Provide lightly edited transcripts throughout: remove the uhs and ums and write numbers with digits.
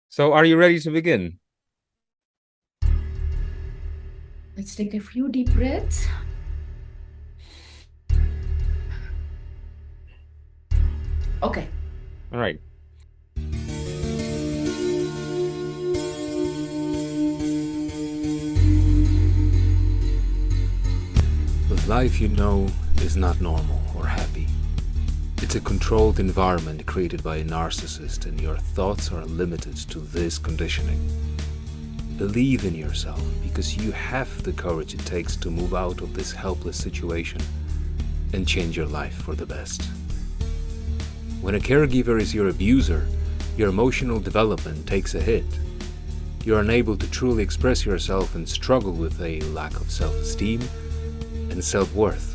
So, are you ready to begin? Let's take a few deep breaths. Okay. All right. The life you know is not normal or happy. It's a controlled environment created by a narcissist, and your thoughts are limited to this conditioning. Believe in yourself because you have the courage it takes to move out of this helpless situation and change your life for the best. When a caregiver is your abuser, your emotional development takes a hit. You're unable to truly express yourself and struggle with a lack of self-esteem and self-worth.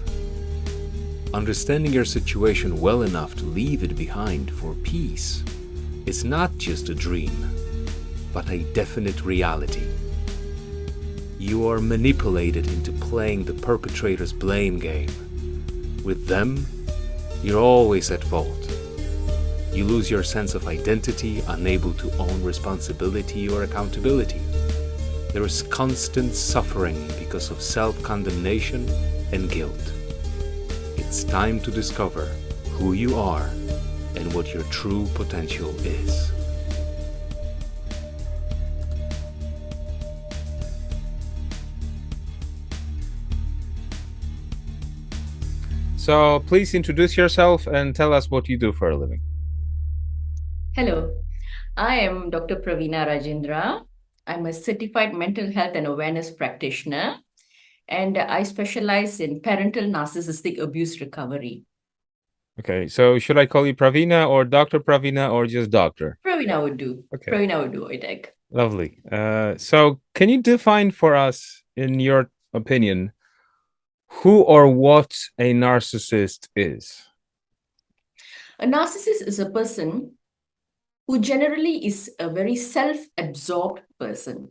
Understanding your situation well enough to leave it behind for peace is not just a dream, but a definite reality. You are manipulated into playing the perpetrator's blame game. With them, you're always at fault. You lose your sense of identity, unable to own responsibility or accountability. There is constant suffering because of self-condemnation and guilt. It's time to discover who you are and what your true potential is. So, please introduce yourself and tell us what you do for a living. Hello. I am Dr. Praveena Rajendra. I'm a certified mental health and awareness practitioner, and I specialize in parental narcissistic abuse recovery. Okay. So, should I call you Praveena or Dr. Praveena or just Doctor? Praveena would do. Okay. Praveena would do, I think. Lovely. So, can you define for us, in your opinion, who or what a narcissist is? A narcissist is a person who generally is a very self-absorbed person.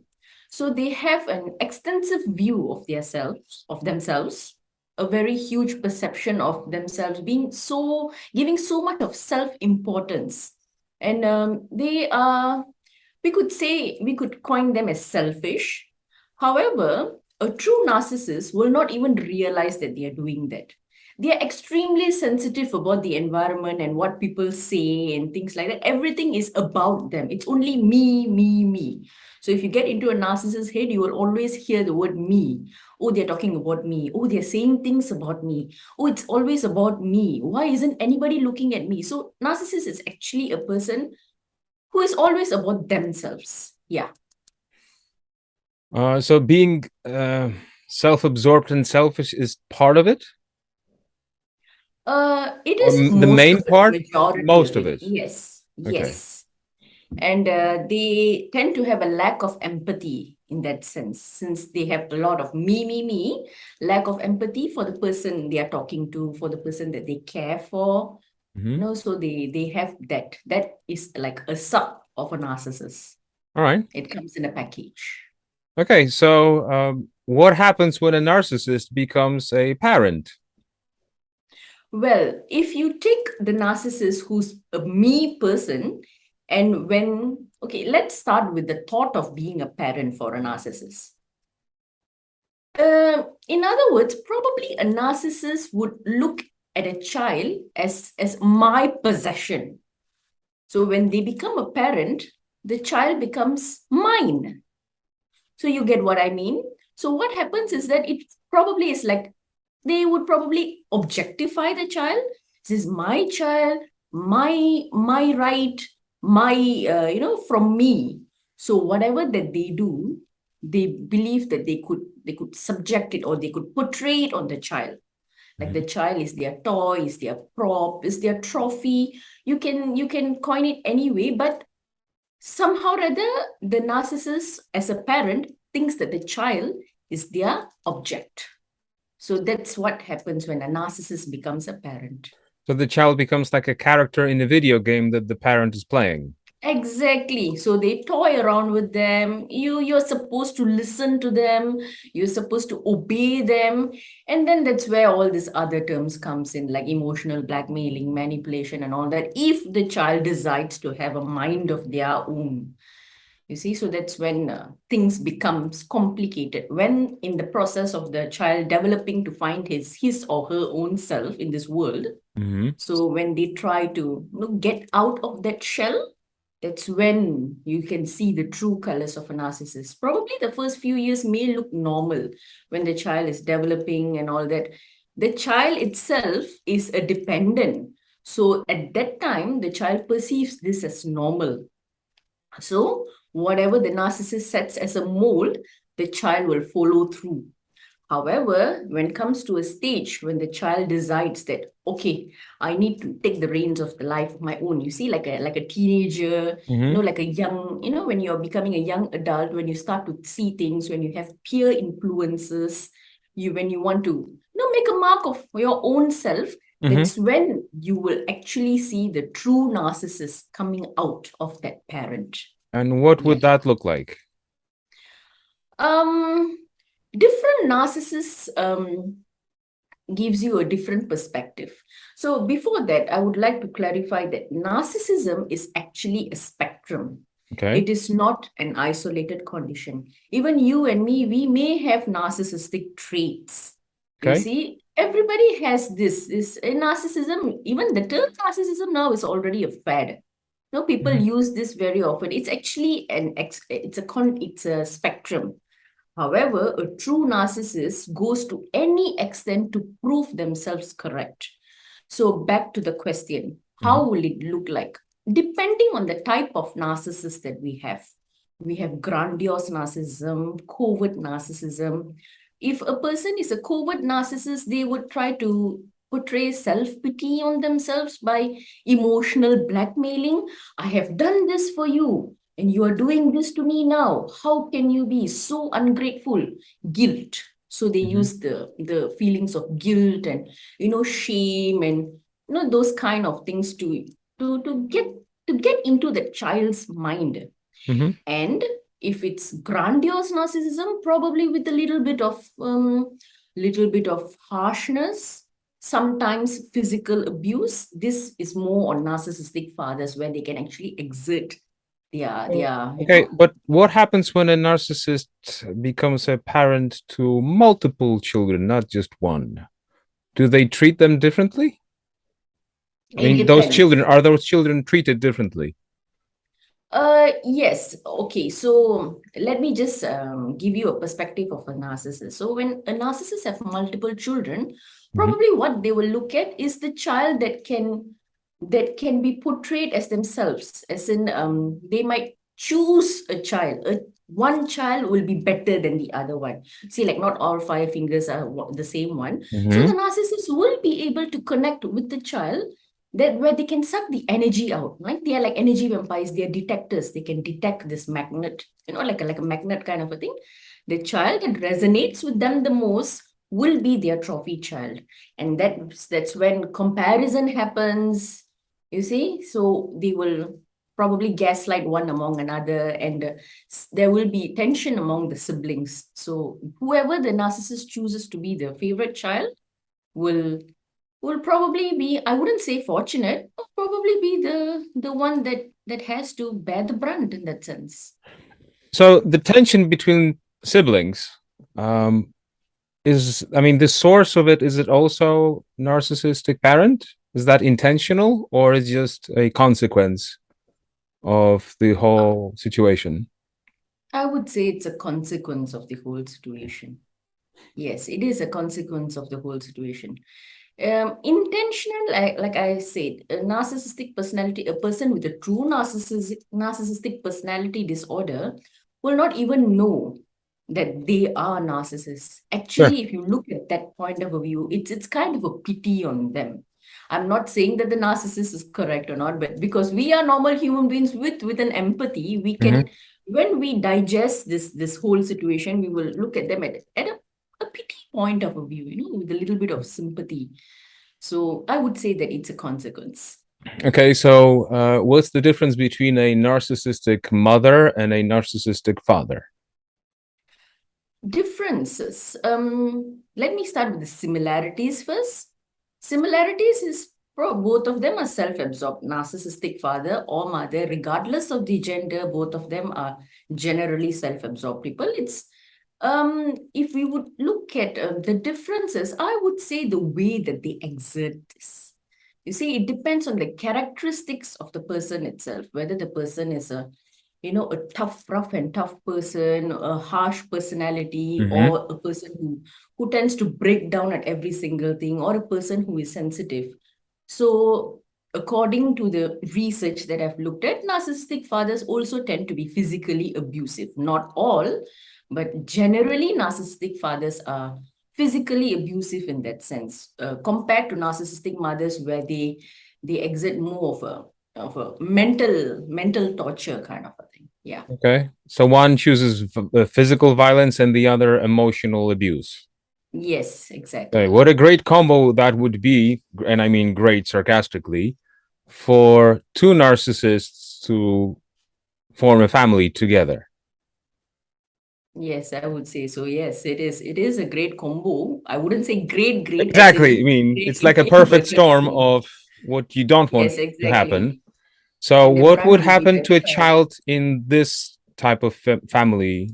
So they have an extensive view of themselves, a very huge perception of themselves, giving so much of self-importance. And we could coin them as selfish. However, a true narcissist will not even realize that they are doing that. They are extremely sensitive about the environment and what people say and things like that. Everything is about them. It's only me, me, me. So if you get into a narcissist's head, you will always hear the word me. Oh, they're talking about me. Oh, they're saying things about me. Oh, it's always about me. Why isn't anybody looking at me? So narcissist is actually a person who is always about themselves. Yeah. So, being self-absorbed and selfish is part of it, It or is the most main of it, part, majority most of of it. it. Yes, Okay. yes. And they tend to have a lack of empathy in that sense, since they have a lot of me, lack of empathy for the person they are talking to, for the person that they care for. Mhm. So they have that. That is like a sub of a narcissist. All right. It comes in a package. Okay. So, what happens when a narcissist becomes a parent? Well, if you take the narcissist who's a me person, and okay, let's start with the thought of being a parent for a narcissist. In other words, probably a narcissist would look at a child as my possession. So when they become a parent, the child becomes mine. So you get what I mean? So what happens is that it probably is like they would probably objectify the child. This is my child, my right, my from me. So whatever that they do, they believe that they could subject it or they could portray it on the child. Like the Mhm. child is their toy, is their prop, is their trophy. You can coin it anyway, but somehow or other, the narcissist, as a parent, thinks that the child is their object. So that's what happens when a narcissist becomes a parent. So the child becomes like a character in a video game that the parent is playing. Exactly. So they toy around with them. You're supposed to listen to them. You're supposed to obey them. And then that's where all these other terms comes in, like emotional blackmailing, manipulation, and all that. If the child decides to have a mind of their own. You see, so that's when things becomes complicated. When in the process of the child developing to find his or her own self in this world, Mm-hmm. so when they try to get out of that shell, that's when you can see the true colors of a narcissist. Probably the first few years may look normal when the child is developing and all that. The child itself is a dependent. So at that time, the child perceives this as normal. So whatever the narcissist sets as a mold, the child will follow through. However, when it comes to a stage when the child decides that, okay, I need to take the reins of the life of my own, you see, like a teenager, Mm-hmm. like a young, when you're becoming a young adult, when you start to see things, when you have peer influences, when you want to, make a mark of your own self, Mm-hmm. that's when you will actually see the true narcissist coming out of that parent. And what would Yes. that look like? Um, Different narcissists gives you a different perspective. So before that, I would like to clarify that narcissism is actually a spectrum. Okay. It is not an isolated condition. Even you and me, we may have narcissistic traits. You Okay. see, everybody has this narcissism. Even the term narcissism now is already a fad. No, people Mm-hmm. use this very often. It's actually it's a spectrum. However, a true narcissist goes to any extent to prove themselves correct. So, back to the question, Mm-hmm. how will it look like? Depending on the type of narcissist that we have grandiose narcissism, covert narcissism. If a person is a covert narcissist, they would try to portray self pity on themselves by emotional blackmailing. I have done this for you, and you are doing this to me now. How can you be so ungrateful? Guilt. So they Mm-hmm. use the feelings of guilt and shame and those kind of things to get into the child's mind. Mm-hmm. And if it's grandiose narcissism, probably with a little bit of harshness, sometimes physical abuse. This is more on narcissistic fathers where they can actually exert their Okay, but what happens when a narcissist becomes a parent to multiple children, not just one? Do they treat them differently? I it mean, those depends. children, are those children treated differently? Yes. Okay. So let me just give you a perspective of a narcissist. So when a narcissist have multiple children, Mm-hmm. probably what they will look at is the child that can be portrayed as themselves. As in, they might choose a child. One child will be better than the other one. See, like not all five fingers are the same one. So Mm-hmm. the narcissist will be able to connect with the child that where they can suck the energy out. Like they are like energy vampires, they are detectors. They can detect this magnet, like a magnet kind of a thing. The child that resonates with them the most will be their trophy child. And that's when comparison happens, you see. So they will probably gaslight one among another, and there will be tension among the siblings. So whoever the narcissist chooses to be their favorite child will probably be, I wouldn't say fortunate, but probably be the one that has to bear the brunt in that sense. So the tension between siblings, um, I mean, the source of it, is it also narcissistic parent? Is that intentional or is just a consequence of the whole situation? I would say it's a consequence of the whole situation. Yes, it is a consequence of the whole situation. Intentional, like I said, a narcissistic personality, a person with a true narcissistic personality disorder will not even know that they are narcissists. Sure. Actually, if you look at that point of view, it's kind of a pity on them. I'm not saying that the narcissist is correct or not, but because we are normal human beings with an empathy, we Mm-hmm. can, when we digest this whole situation, we will look at them at a pity point of a view, with a little bit of sympathy. So I would say that it's a consequence. Okay, so what's the difference between a narcissistic mother and a narcissistic father? Differences. Let me start with the similarities first. Similarities is Both of them are self-absorbed. Narcissistic father or mother, regardless of the gender, both of them are generally self-absorbed people. It's if we would look at the differences, I would say the way that they exert this. You see, it depends on the characteristics of the person itself, whether the person is a tough, rough and tough person, a harsh personality, Mm-hmm. or a person who tends to break down at every single thing, or a person who is sensitive. So, according to the research that I've looked at, narcissistic fathers also tend to be physically abusive. Not all, but generally, narcissistic fathers are physically abusive in that sense, compared to narcissistic mothers, where they exert more of a mental torture kind of a thing. Yeah. Okay. So one chooses physical violence and the other emotional abuse. Yes, Okay, exactly. what a great combo that would be, and I mean great sarcastically, for two narcissists to form a family together. Yes, I would say so. Yes, it is. It is a great combo. I wouldn't say great as Exactly. I in mean, great it's like a in perfect inverted storm commas. of what you don't want Yes, to happen. exactly. So, And the what brunt would would be happen the to a child. child in this type of family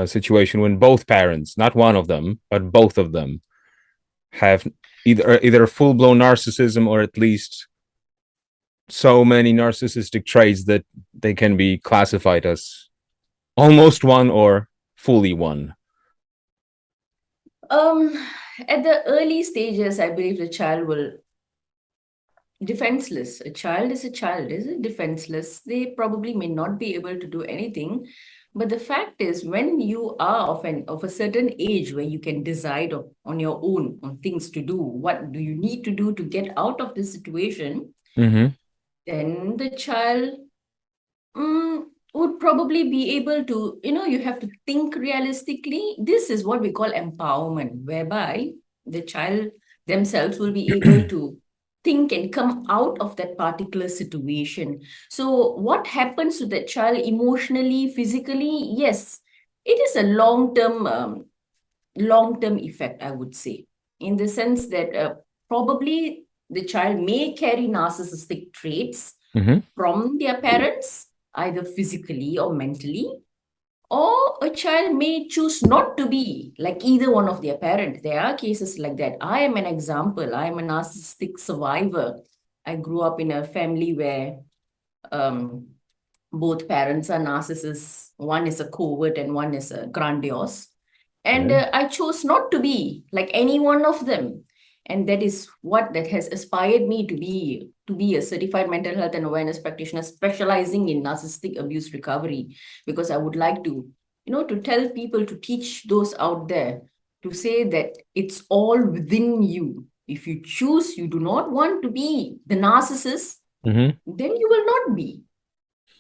situation when both parents, not one of them, but both of them, have either full blown narcissism or at least so many narcissistic traits that they can be classified as almost one or fully one? Um, at the early stages, I believe the child will defenseless. A child is a child, is it defenseless? They probably may not be able to do anything. But the fact is, when you are of a certain age where you can decide on your own on things to do, what do you need to do to get out of this situation, Mm-hmm. then the child would probably be able to, you have to think realistically. This is what we call empowerment, whereby the child themselves will be able to think and come out of that particular situation. So, what happens to that child emotionally, physically? Yes, it is a long-term effect, I would say, in the sense that probably the child may carry narcissistic traits Mm-hmm. from their parents, either physically or mentally, or a child may choose not to be like either one of their parents. There are cases like that. I am an example. I am a narcissistic survivor. I grew up in a family where um, both parents are narcissists. One is a covert and one is a grandiose. And Okay. I chose not to be like any one of them. And that is what that has inspired me to be a certified mental health and awareness practitioner specializing in narcissistic abuse recovery, because I would like to tell people, to teach those out there, to say that it's all within you. If you choose, you do not want to be the narcissist, Mm-hmm. then you will not be.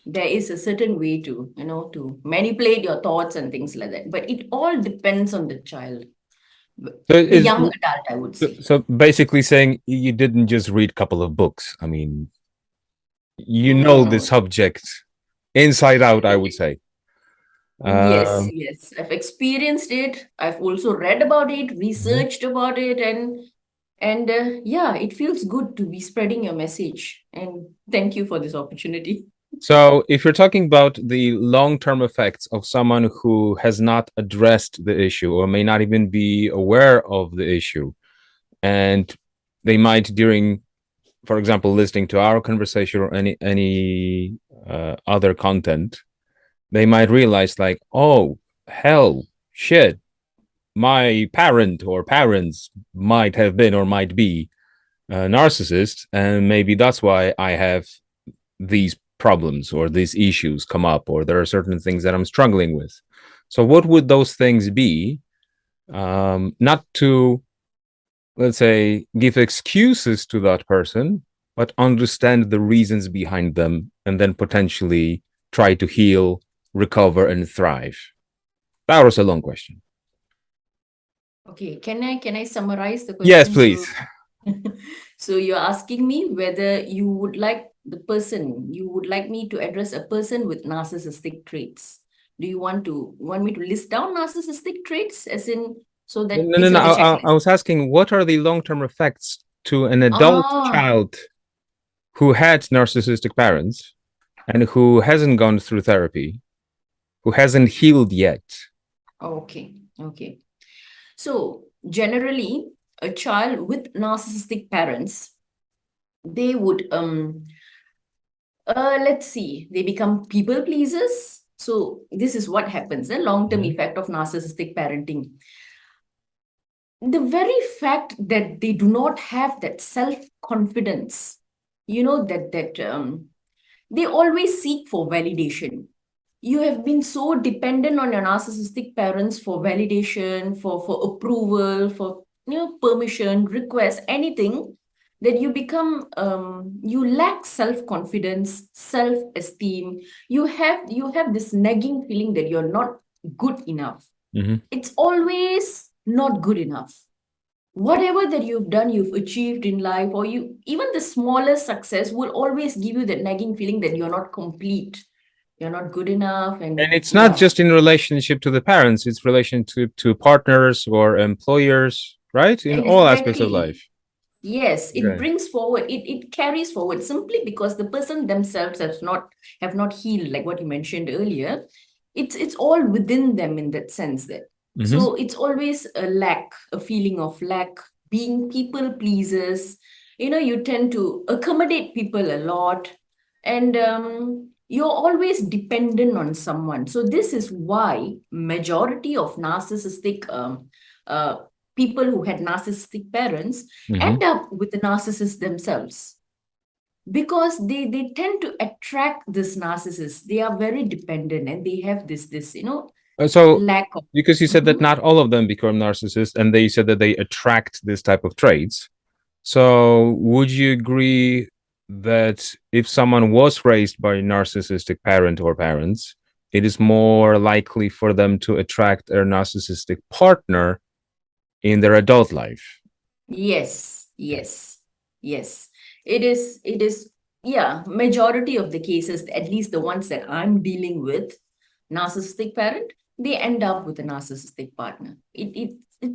There is a certain way to manipulate your thoughts and things like that, but it all depends on the child, So the is young adult, I would say. so basically saying you didn't just read a couple of books. I mean, you No, know the no. subject inside out, I would say. Yes, Um, yes, I've experienced it. I've also read about it, mhm. researched about it, and yeah, it feels good to be spreading your message, and thank you for this opportunity. So, if you're talking about the long term effects of someone who has not addressed the issue or may not even be aware of the issue, and they might, during, for example, listening to our conversation or any other content, they might realize, like, oh, hell, shit, my parent or parents might have been or might be a narcissist, and maybe that's why I have these problems or these issues come up, or there are certain things that I'm struggling with. So, what would those things be? Not to, let's say, give excuses to that person, but understand the reasons behind them and then potentially try to heal, recover, and thrive. That was a long question. Okay, can I summarize the Yes, question? please. So you're asking me whether you would like me to address a person with narcissistic traits. Do you want me to list down narcissistic traits, as in, so that No, no, this no. is the I checklist? was asking, what are the long term effects to an adult Ah, child who had narcissistic parents and who hasn't gone through therapy, who hasn't healed yet. okay, okay. So generally, a child with narcissistic parents, they would let's see, they become people pleasers. So this is what happens, the long-term Mhm. effect of narcissistic parenting. The very fact that they do not have that self-confidence, they always seek for validation. You have been so dependent on your narcissistic parents for validation, for approval, for permission, request, anything, that you become you lack self-confidence, self-esteem. You have this nagging feeling that you're not good enough. Mhm. It's always not good enough. Whatever that you've done, you've achieved in life, or you even the smallest success will always give you that nagging feeling that you're not complete, you're not good enough. And And it's not yeah, just in relationship to the parents, it's relationship to partners or employers, right? In all aspects of exactly. life. Yes, it Okay. brings forward, it carries forward simply because the person themselves have not healed, like what you mentioned earlier. It's all within them in that sense that. Mhm. So it's always a lack, a feeling of lack, being people pleasers. You tend to accommodate people a lot, and you're always dependent on someone. So this is why majority of narcissistic uh, people who had narcissistic parents Mhm. end up with the narcissists themselves, because they tend to attract this narcissist. They are very dependent and they have this So, lack of. because you said that Mhm. not all of them become narcissists, and they said that they attract this type of traits. So, would you agree that if someone was raised by a narcissistic parent or parents, it is more likely for them to attract a narcissistic partner in their adult life? Yes, yes, yes. It is, yeah, majority of the cases, at least the ones that I'm dealing with, narcissistic parent, they end up with a narcissistic partner. It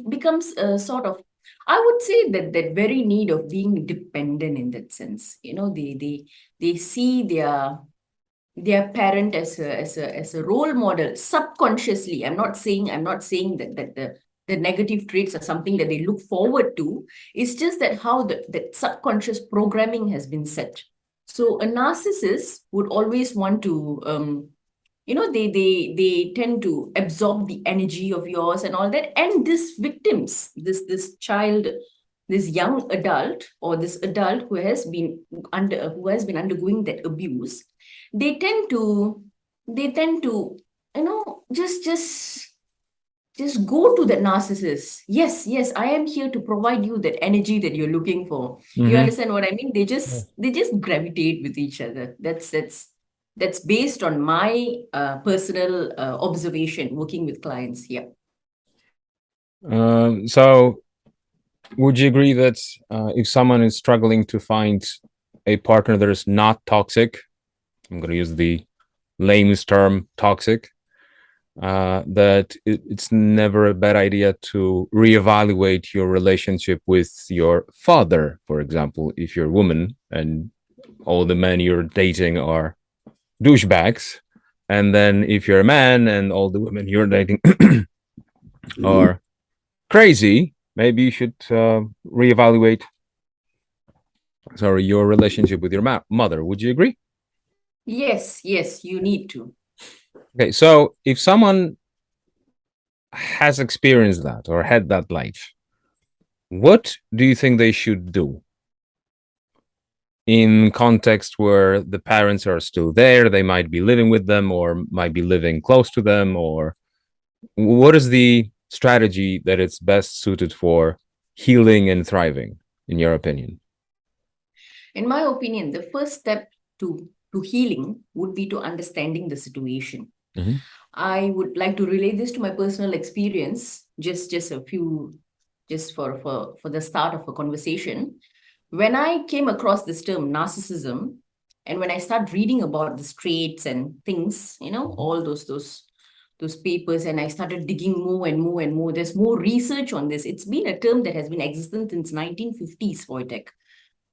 becomes a sort of, I would say, that very need of being dependent in that sense. They see their parent as a role model subconsciously. I'm not saying that the negative traits are something that they look forward to. It's just that how that subconscious programming has been set. So a narcissist would always want to they tend to absorb the energy of yours and all that. And this victims, this child, this young adult, or this adult who has been undergoing that abuse, they tend to just go to that narcissist. Yes, yes, I am here to provide you that energy that you're looking for. You Mm-hmm. understand what I mean? They just gravitate with each other. That's based on my personal observation working with clients. Yeah. So, would you agree that if someone is struggling to find a partner that is not toxic, I'm going to use the lamest term, toxic, that it's never a bad idea to reevaluate your relationship with your father, for example, if you're a woman and all the men you're dating are douchebags, and then if you're a man and all the women you're dating are crazy, maybe you should reevaluate, sorry, your relationship with your mother. Would you agree? Yes, yes, you need to. Okay, so if someone has experienced that or had that life, what do you think they should do in context where the parents are still there? They might be living with them or might be living close to them, or what is the strategy that it's best suited for healing and thriving, in your opinion? In my opinion, the first step to healing would be to understanding the situation. Mhm. I would like to relate this to my personal experience, just a few, just for the start of a conversation. When I came across this term narcissism, and when I start reading about the traits and things, Mhm. all those those papers and I started digging more and more and more. There's more research on this. It's been a term that has been existent since 1950s, Wojtek.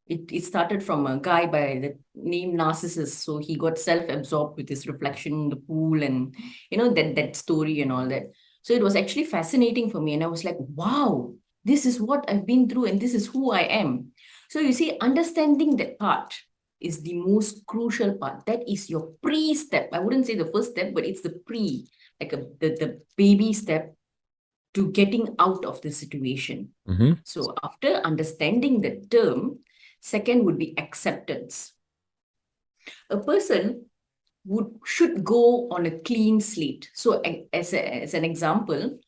It started from a guy by the name Narcissus. So he got self-absorbed with his reflection in the pool and that story and all that. So it was actually fascinating for me. And I was like, wow, this is what I've been through and this is who I am. So you see, understanding that part is the most crucial part. That is your pre-step. I wouldn't say the first step, but it's the pre, like the baby step to getting out of the situation. Mhm. So after understanding the term, second would be acceptance. A person should go on a clean slate. So as an example,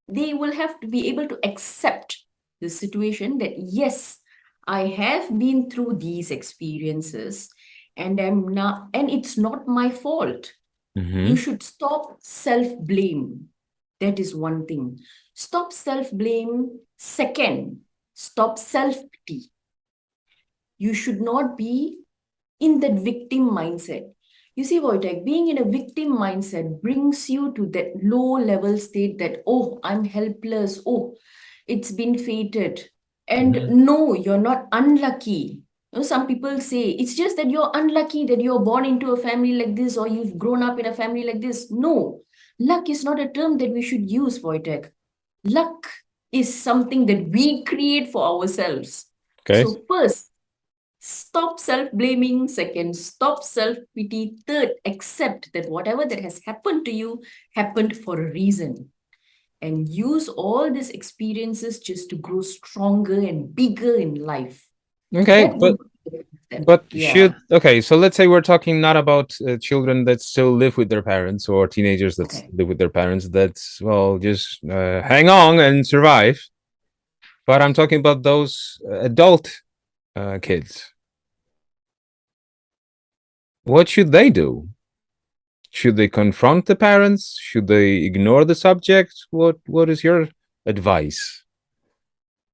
they will have to be able to accept the situation that yes, I have been through these experiences and it's not my fault. You Mhm. should stop self-blame. That is one thing. Stop self-blame. Second, stop self-pity. You should not be in that victim mindset. You see, Wojtek, being in a victim mindset brings you to that low level state that, oh, I'm helpless. Oh, it's been fated. And Mhm. no, you're not unlucky. Some people say it's just that you're unlucky that you're born into a family like this or you've grown up in a family like this. No, luck is not a term that we should use, Wojtek. Luck is something that we create for ourselves. Okay. So first, stop self-blaming. Second, stop self-pity. Third, accept that whatever that has happened to you happened for a reason. And use all these experiences just to grow stronger and bigger in life. Okay, That would be the first step. but Yeah. okay, so let's say we're talking not about children that still live with their parents or teenagers that Okay. live with their parents that's well just hang on and survive, but I'm talking about those adult kids. What should they do? Should they confront the parents? Should they ignore the subject? What is your advice?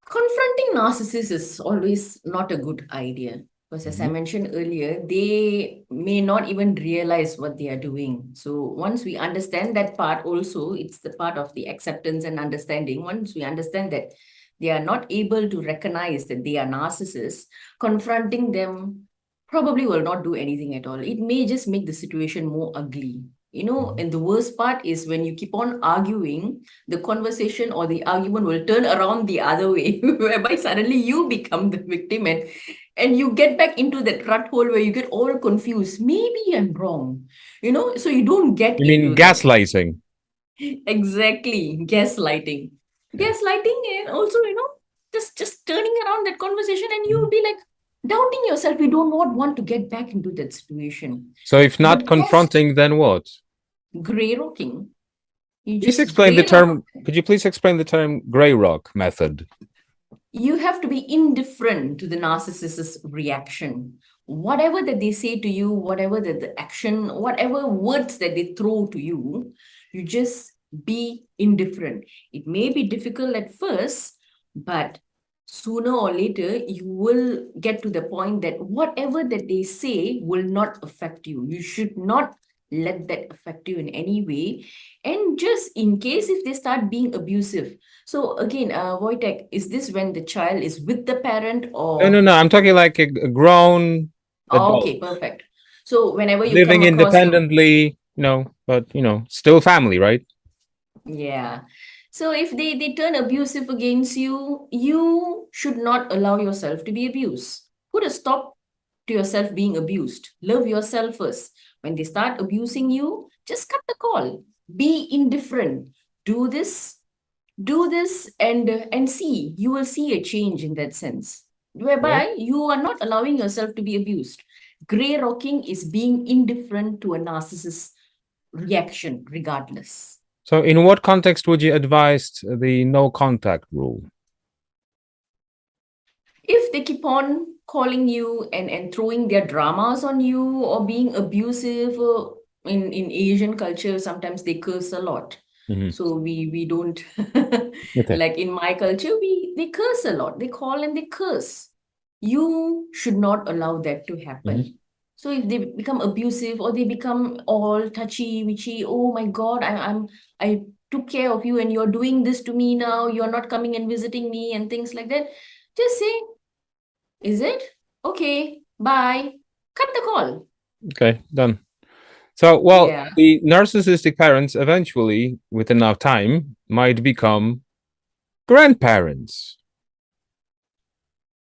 Confronting narcissists is always not a good idea. Because as I Mhm. mentioned earlier, they may not even realize what they are doing. So once we understand that part also, it's the part of the acceptance and understanding. Once we understand that they are not able to recognize that they are narcissists, confronting them probably will not do anything at all. It may just make the situation more ugly. Mhm. And the worst part is when you keep on arguing, the conversation or the argument will turn around the other way, whereby suddenly you become the victim and you get back into that rut hole where you get all confused. Maybe I'm wrong, so you don't get You mean into that. gaslighting? Exactly, gaslighting. Okay. Gaslighting and also, just turning around that conversation and Mhm. you'll be like doubting yourself. You do not want to get back into that situation. So if The not best confronting, then what? gray rocking. You Please just explain the gray rock. term. Could you please explain the term gray rock method? You have to be indifferent to the narcissist's reaction. Whatever that they say to you, whatever that the action, whatever words that they throw to you, you just be indifferent. It may be difficult at first, but sooner or later, you will get to the point that whatever that they say will not affect you. You should not let that affect you in any way. And just in case if they start being abusive, so again, Wojtek, is this when the child is with the parent No, no, or? no. I'm talking like a grown Oh, adult okay, perfect. So whenever you come living across your, independently, but still family, right? yeah. So if they turn abusive against you, you should not allow yourself to be abused. Put a stop to yourself being abused. Love yourself first. When they start abusing you, just cut the call. Be indifferent. Do this and see, you will see a change in that sense, Yeah. whereby you are not allowing yourself to be abused. Gray rocking is being indifferent to a narcissist reaction regardless. So, in what context would you advise the no contact rule? If they keep on calling you and throwing their dramas on you or being abusive, in Asian culture, sometimes they curse a lot. Mhm. So we don't Okay. like in my culture, they curse a lot. They call and they curse. You should not allow that to Mhm. happen. So if they become abusive or they become all touchy, witchy, oh my God, I took care of you and you're doing this to me now, you're not coming and visiting me and things like that. Just say, is it? Okay, bye. Cut the call. Okay, done. So, well, Yeah. the narcissistic parents eventually, with enough time, might become grandparents.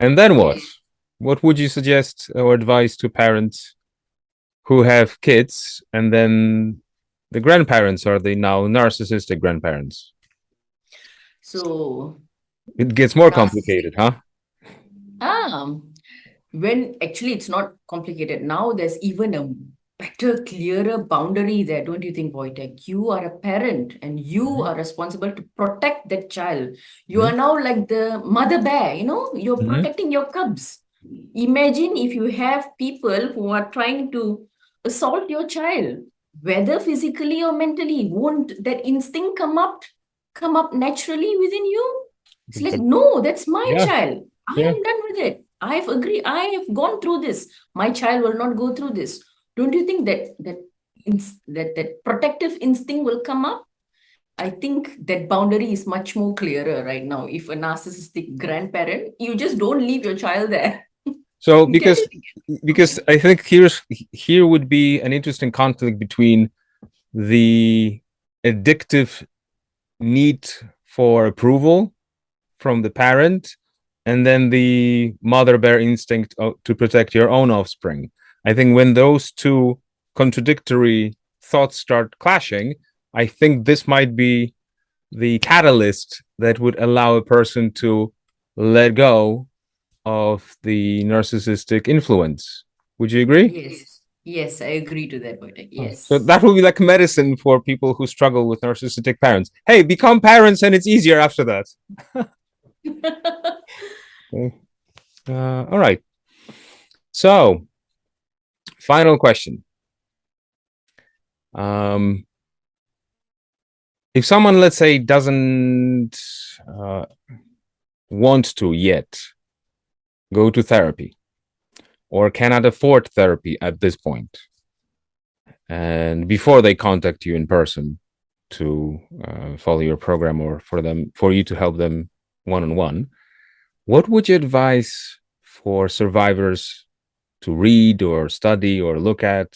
And then what? Yes. What would you suggest or advise to parents who have kids and then the grandparents are the now narcissistic grandparents? So It gets more narcissistic. complicated, huh? Um, when actually it's not complicated. Now there's even a better, clearer boundary there, don't you think, Wojtek? You are a parent and you Mhm. are responsible to protect that child. You Mhm. are now like the mother bear, you're Mhm. protecting your cubs. Imagine if you have people who are trying to assault your child, whether physically or mentally, won't that instinct come up naturally within you? It's like, no, that's my Yeah, child. I yeah. am done with it. I've agreed. I have gone through this. My child will not go through this. Don't you think that protective instinct will come up? I think that boundary is much more clearer right now. If a narcissistic grandparent, you just don't leave your child there. So Get because it? because Okay. I think here would be an interesting conflict between the addictive need for approval from the parent and then the mother bear instinct to protect your own offspring. I think when those two contradictory thoughts start clashing, I think this might be the catalyst that would allow a person to let go of the narcissistic influence. Would you agree? Yes. Yes, I agree to that, Wojtek. So Yes. that will be like medicine for people who struggle with narcissistic parents. Hey, become parents and it's easier after that. Okay. All right. So, final question. Um, if someone, let's say, doesn't uh, want to yet go to therapy or cannot afford therapy at this point, and before they contact you in person to follow your program or for you to help them one on one, what would you advise for survivors to read or study or look at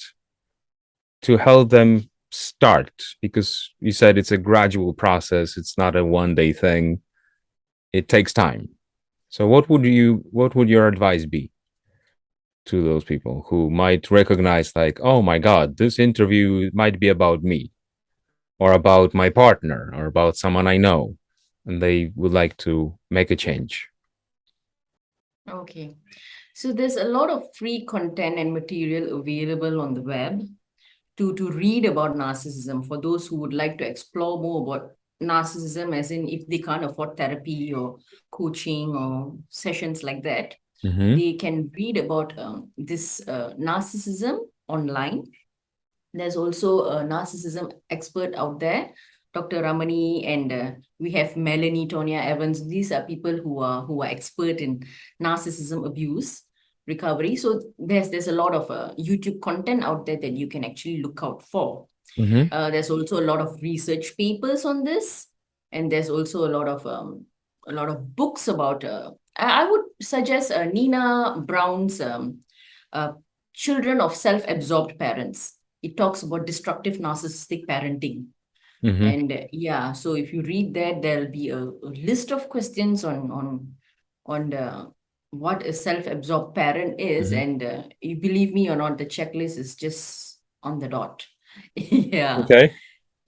to help them start? Because you said it's a gradual process, it's not a one day thing, it takes time. So what would your advice be to those people who might recognize, like, oh my god, this interview might be about me or about my partner or about someone I know, and they would like to make a change? Okay. So there's a lot of free content and material available on the web to read about narcissism for those who would like to explore more about narcissism, as in if they can't afford therapy or coaching or sessions like that, Mm-hmm. they can read about this narcissism online. There's also a narcissism expert out there, Dr. Ramani, and we have Melanie Tonya Evans. These are people who are expert in narcissism abuse recovery. So there's a lot of YouTube content out there that you can actually look out for. Mm-hmm. There's also a lot of research papers on this, and there's also a lot of books about. I would suggest Nina Brown's uh, "Children of Self-Absorbed Parents." It talks about destructive narcissistic parenting, Mm-hmm. and yeah. So if you read that, there'll be a list of questions on the what a self-absorbed parent is, Mm-hmm. and you believe me or not, the checklist is just on the dot. Yeah. Okay.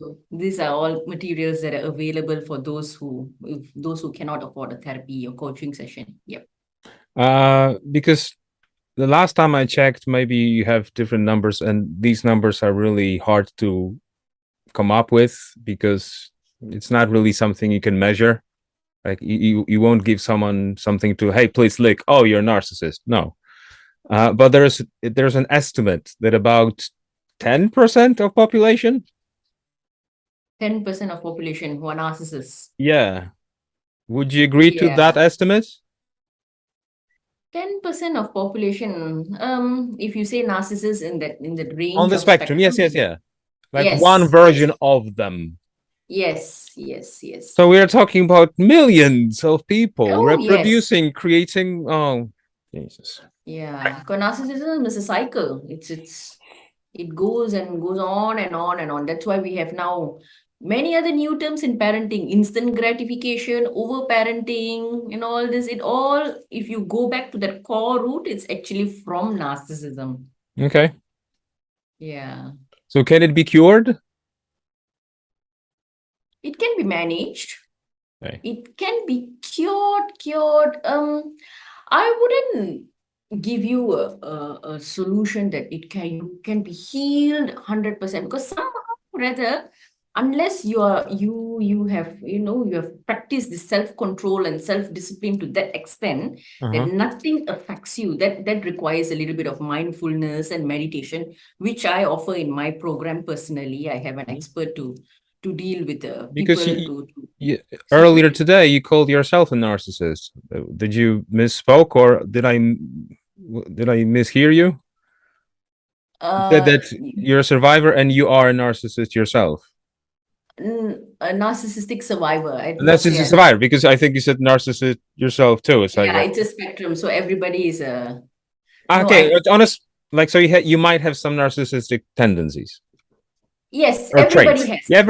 So these are all materials that are available for those who cannot afford a therapy or coaching session. Yep. Because the last time I checked, maybe you have different numbers, and these numbers are really hard to come up with because it's not really something you can measure. Like you won't give someone something to, hey, please lick. Oh, you're a narcissist. No. But there's an estimate that about 10% of population. 10% of population who are narcissists. Yeah. Would you agree to Yeah. that estimate? 10% of population. If you say narcissists in the range On the of spectrum, yes, spectrum, yes, yeah. Like one yes, version yes, of them. yes. So we are talking about millions of people Oh, yes. reproducing, creating. Oh, Jesus. Yeah. Because narcissism is a cycle. It goes and goes on and on and on. That's why we have now many other new terms in parenting: instant gratification, over parenting, and all this. It all, if you go back to that core root, it's actually from narcissism. Okay. Yeah. So can it be cured? It can be managed. Okay. It can be cured. I wouldn't give you a solution that you can be healed 100%, because somehow or rather, unless you have, you have practiced the self-control and self-discipline to that extent that Uh-huh. nothing affects you, that requires a little bit of mindfulness and meditation, which I offer in my program. Personally, I have an Mhm. expert to deal with Because people to you see earlier to. today you called yourself a narcissist. Did you misspoke or did I mishear you? You said uh that you're a survivor and you are a narcissist yourself. a narcissistic survivor. I did And that's not just say a I'm. survivor because I think you said narcissist yourself too. It's like Yeah, it's a spectrum. So everybody is a. No, okay, it's honest. Like so, you might have some narcissistic tendencies yes, or everybody traits. has. Yeah.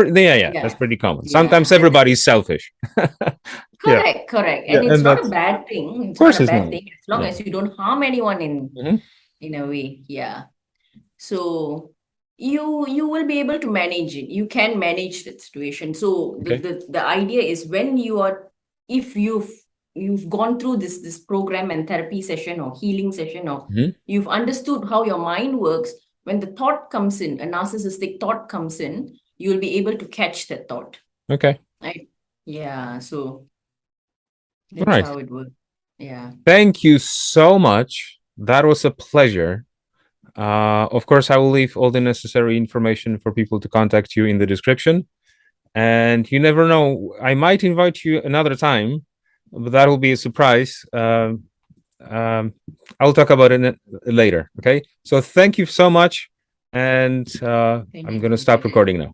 That's Yeah, pretty common. yeah. Sometimes That's everybody's selfish. Yeah, correct. yeah, And it's and not a that's of bad thing. It's not course a it's bad not. thing as long Yeah. as you don't harm anyone Hmm. in a way. Yeah. So you will be able to manage it. You can manage that situation. So Okay. the idea is, when you are, if you've gone through this program and therapy session or healing session, or Hmm. you've understood how your mind works, when the thought comes in, a narcissistic thought comes in, you'll be able to catch that thought. Okay. Right? Yeah. So All that's right. how it works. Yeah. Thank you so much. That was a pleasure. Of course, I will leave all the necessary information for people to contact you in the description. And you never know, I might invite you another time, but that will be a surprise. I'll talk about it later. Okay. So thank you so much. And Thank I'm you. going to stop recording now.